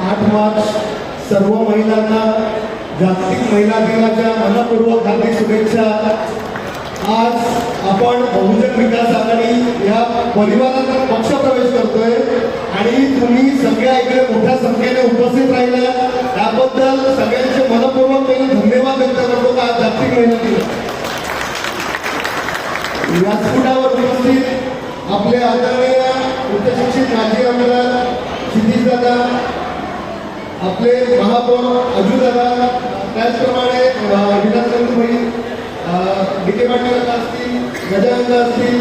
8 मार्च सर्व महिलांना जागतिक महिला दिनाच्या मनपूर्वक हार्दिक शुभेच्छा। आज आपण बहुजन विकास आघाडी या परिवारात पक्षप्रवेश करतोय आणि तुम्ही सगळ्या इकडे मोठ्या संख्येने उपस्थित राहिला त्याबद्दल सगळ्यांचे मनपूर्वक धन्यवाद व्यक्त करतो। का जागतिक महिला दिन व्यासपीठावर उपस्थित आपले आदरणीय उच्च शिक्षित माजी आमदार क्षितिज दादा, आपले महापौर अजू दादा, त्याचप्रमाणे विलासचंद्रभाई डीके पाटील असतील, गजानंद असतील,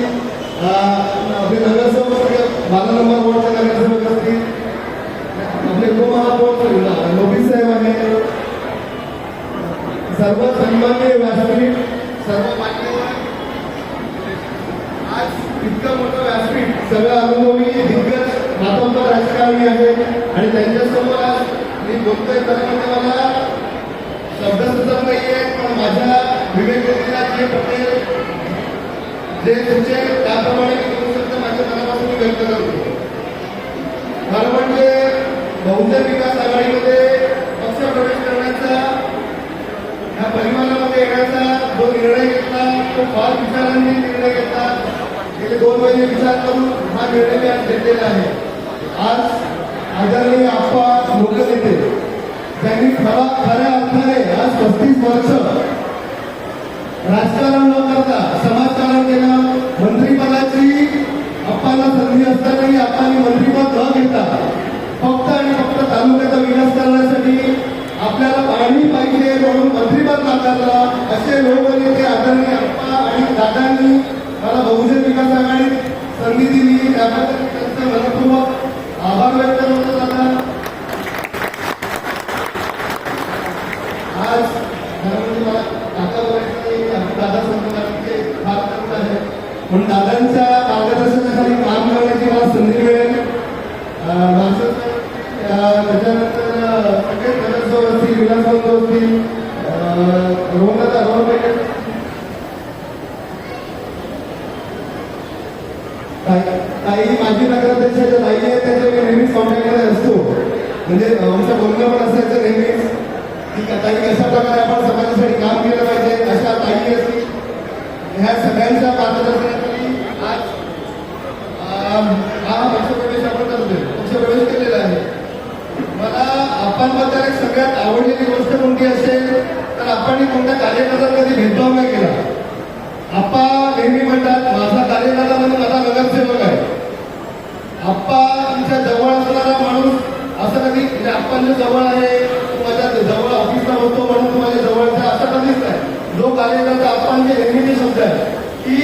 आपले नगरसेवक 12 नंबर वॉर्डचे नगरसेवक असतील, आपले उपमहापौर नोबी साहेब आहेत, सर्व सन्माननीय व्यासपीठ, सर्व मान्यवर, आज इतकं मोठं व्यासपीठ सगळं अनुभवी दिग्गज मातब्बर राजकारणी आहेत आणि त्यांच्यासमोर आज मी बोलतोय तर मला शब्द सुचत नाहीये, पण माझ्या विवेकजी पटेल जे तुमचे त्याप्रमाणे मी करू शकतो माझ्या मनापासून व्यक्त करतो। खरं म्हणजे बहुजन विकास आघाडीमध्ये पक्षप्रवेश करण्याचा या परिवारामध्ये येण्याचा जो निर्णय घेतला तो फार विचारांनी निर्णय घेतला। गेले 2 महिने विचार करून हा निर्णय मी आज घेतलेला आहे। आज आदरणीय आप्पा लोकनेते त्यांनी खऱ्या अर्थाने आज 35 वर्ष राजकारण न करता समाजकारण केलं। मंत्रिपदाची आप्पाला संधी असतानाही आप्पांनी मंत्रिपद न घेता फक्त आणि फक्त तालुक्याचा विकास करण्यासाठी आपल्याला पाणी पाहिजे म्हणून मंत्रिपद नाकारला। असे लोकनेते आदरणीय आप्पा आणि दादांनी मला बहुजन विकास आघाडीत संधी दिली, त्याबद्दल त्यांचा मनपूर्वक आभार व्यक्त करतो। दादा आज मला काका बोलायचं दादा संघटनेचे फार करत आहे, पण दादांच्या मार्गदर्शनाखाली काम करण्याची मला संधी मिळेल। त्याच्यानंतर सगळे नगरसेवक असतील, विलासचंद्र असतील, रोहनदादा रोहन काही माजी नगराध्यक्षाच्या ताई आहेत त्याच्या मी नेहमीच कॉन्टॅक्टमध्ये असतो, म्हणजे आमचं बोलणं पण असायचं नेहमीच की ताई कशा प्रकारे आपण समाजासाठी काम केलं पाहिजे। अशा ताई असतील, ह्या सगळ्यांच्या मार्गदर्शनाखाली आज हा पक्षप्रवेश आपण करतोय, पक्षप्रवेश केलेला आहे। मला आपणबद्दल एक सगळ्यात आवडलेली गोष्ट कोणती असेल तर आपण कोणत्या कार्यकर्त्याला कधी भेदभाव नाही केला। आप्पा नेहमी म्हणतात माझा कार्यकर्ता म्हणजे माझा नगरसेवक आहे। आप्पा तुमच्या जवळ असणारा माणूस असं कधी म्हणजे आप्पांच्या जवळ आहे, माझ्या जवळ ऑफिसला होतो म्हणून तू माझ्या जवळचा असं कधीच नाही। जो कार्यकर्ता आप्पांचे नेहमीचे शब्द आहे की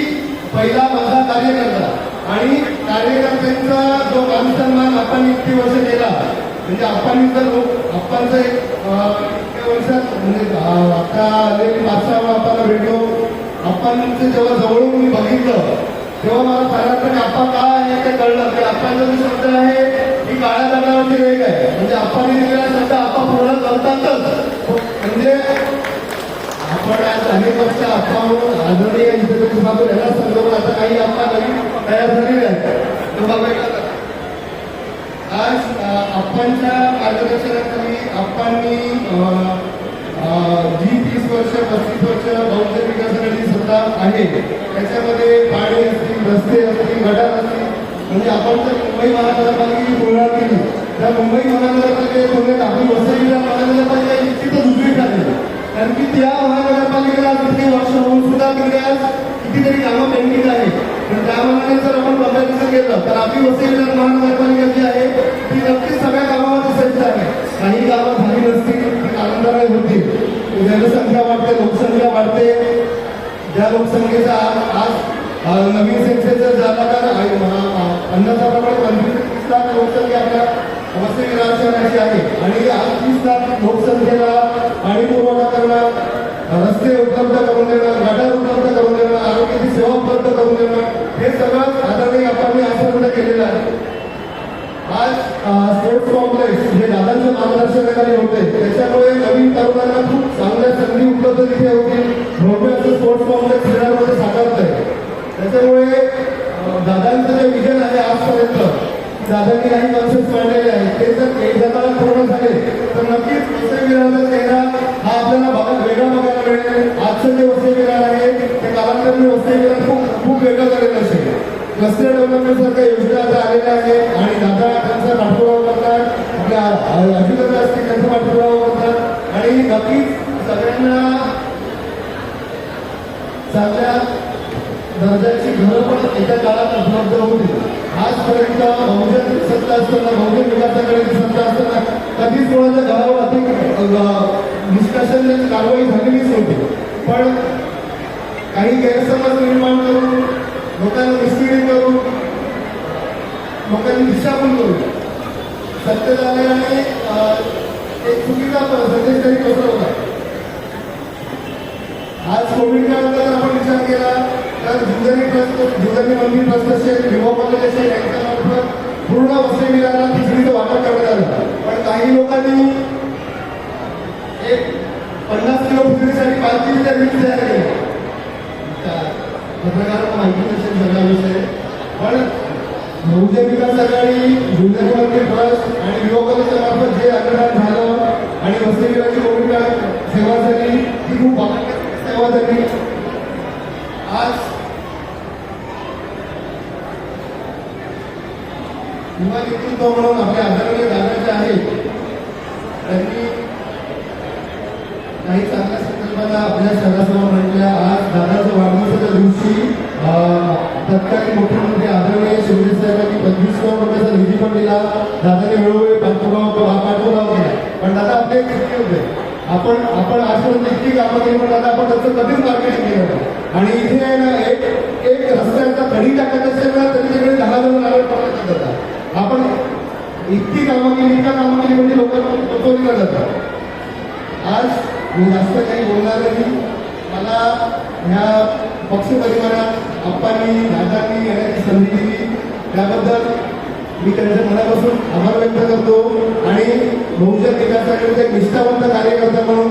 पहिला माझा कार्यकर्ता, आणि कार्यकर्त्यांचा जो मानसन्मान आपण इतकी वर्ष केला म्हणजे आप्पांनी तर आप्पांचं इतक्या वर्षात म्हणजे आता आलेली 5-6 आप्पाला भेटलो। आप्पांचं जेव्हा जवळून मी बघितलं तेव्हा मला खरं आप्पा काय आहे ते कळलं की आप्पांचा जो शब्द आहे ही काळ्या दगडावरची रेघ आहे, म्हणजे आप्पांनी दिलेला शब्द आप्पा पूर्ण करतातच। म्हणजे आपण आज अनेक वर्ष आप्पा म्हणून आदरणीय इंटरव्ह्यूपासून याला समजवून आता काही आप्पा नवीन तयार झालेले आहेत। आज आप्पांच्या मार्गदर्शनाखाली आप्पांनी जी 30 वर्ष 35 वर्ष बहुजन विकास आघाडी सत्ता आहे त्याच्यामध्ये पाणी असतील, रस्ते असतील, गटार असतील, म्हणजे आपण जर मुंबई महानगरपालिकेची तुलना केली तर मुंबई महानगरपालिकेच्या तुलनेत आपली वसई महानगरपालिका निश्चितच उजवी ठरली, कारण की त्या महानगरपालिकेला किती वर्ष होऊन सुद्धा तिकडे आज कितीतरी कामं पेंडिंग आहे। पण त्या मानाने जर आपण कंपॅरिझन केलं तर आपली वसई महानगरपालिका जी आहे ती नक्कीच सगळ्या कामामध्ये सज्ज आहे। काही कामं झाली नसतील ती कालांतराने होतील, जनसंख्या वाढते, लोकसंख्या वाढते, ज्या लोकसंख्येचा आज नवीन सेन्सेस जर झाला तर अंदाजाप्रमाणे 25 लाख लोकसंख्या आपल्या वसई शहराची आहे, आणि आज 30 लाख लोकसंख्येला पाणी पुरवठा करणं, रस्ते उपलब्ध करून देणं, गटार उपलब्ध करून देणं, आरोग्याची सेवा उपलब्ध करून देणं, हे सगळं आदरणीय आपण आश्वासन केलेलं आहे। आज स्पोर्ट्स कॉम्प्लेक्स जे दादांच्या मार्गदर्शनाखाली होते त्याच्यामुळे नवीन तरुणांना खूप चांगल्या संधी उपलब्ध तिथे होतील। भव्य असं स्पोर्ट्स कॉम्प्लेक्स शहरामध्ये साकारत आहे, त्याच्यामुळे दादांचं जे विजन आहे आजपर्यंत दादांनी काही कॉन्सेप्ट मांडलेले आहेत ते जर एक जणांना पूर्ण झाले तर नक्कीच वसई विराराचा चेहरा हा आपल्याला वेगळा बघायला मिळेल. आजचं जे वसई विरार आहे ते कालांतराने वसई विरार खूप वेगळं झालेलं असेल. क्लस्टर डेव्हलपमेंट सारख्या योजना आता आलेल्या आहेत आणि दादा त्यांचा पाठपुरावा करतात, आपल्या अजितदादा असतील त्यांचा पाठपुरावा करतात आणि नक्कीच सगळ्यांना चांगल्या दर्जाची घरं पण एका काळात उपलब्ध होतील. आजपर्यंत बहुजन सत्ता असताना, बहुजन विकासाकडे सत्ता असताना कधीच कोणाच्या घरावर अधिक निष्कासन कारवाई झालेलीच नव्हती. पण काही गैरसमज निर्माण करून, लोकांना मिसलिडिंग करून, लोकांनी दिशाभूल करून सत्तेधाऱ्याने एक चुकीचा संदेश तरी पसरवला. आज कोविड काळात जर आपण विचार केला तर जुन्नरी ट्रस्ट, जुन्नरी मंदिर ट्रस्ट असेल, विवाह कॉलेज असेल, यांच्यामार्फत पूर्ण वसई विरारला खिचडीचं वाटप करण्यात आलं. पण काही लोकांनी एक 50 किलो खिचडीसाठी 5 किलोच्या लिस्ट तयार केली. पत्रकारांना माहिती नसेल सगळा विषय, पण बहुजन विकास आघाडी, जुन्नरी मंदिर ट्रस्ट आणि विवाह कॉलेजच्या मार्फत जे अन्नदान झालं आणि वसई विरारची कोविड काळात सेवा झाली ती खूप सेवा झाली. आज युवा नेतृत्व म्हणून आपल्या आदरणीय दादा जे आहेत त्यांनी काही चांगल्या संकल्पना आपल्या शहरासमोर मांडल्या. आज दादाच्या वाढदिवसाच्या दिवशी तत्कालीन मुख्यमंत्री आदरणीय शिंदे साहेबांनी 25 करोड रुपयाचा निधी पण दिला. दादाने वेळोवेळी पाठपुरावा केला. पण दादा आपले एक चुकी होते, आपण आजपर्यंत इतकी कामं केली पण दादा आपण त्याचं कधीच मार्केटिंग केलं नाही. आणि इथे आहे ना एक रस्त्याचा खडी टाकत असेल ना तरी तिकडे 10 जण नारळ पडत जातात. आपण इतकी कामं केली म्हणजे लोकांना पोचवली जातात. आज मी जास्त काही बोलणार नाही. मला ह्या पक्षपरिवारात आप्पांनी, दादांनी येण्याची संधी दिली त्याबद्दल मी त्यांच्या मनापासून आभार व्यक्त करतो. आणि बहुजन विकासाकडे एक निष्ठावंत कार्यकर्ता म्हणून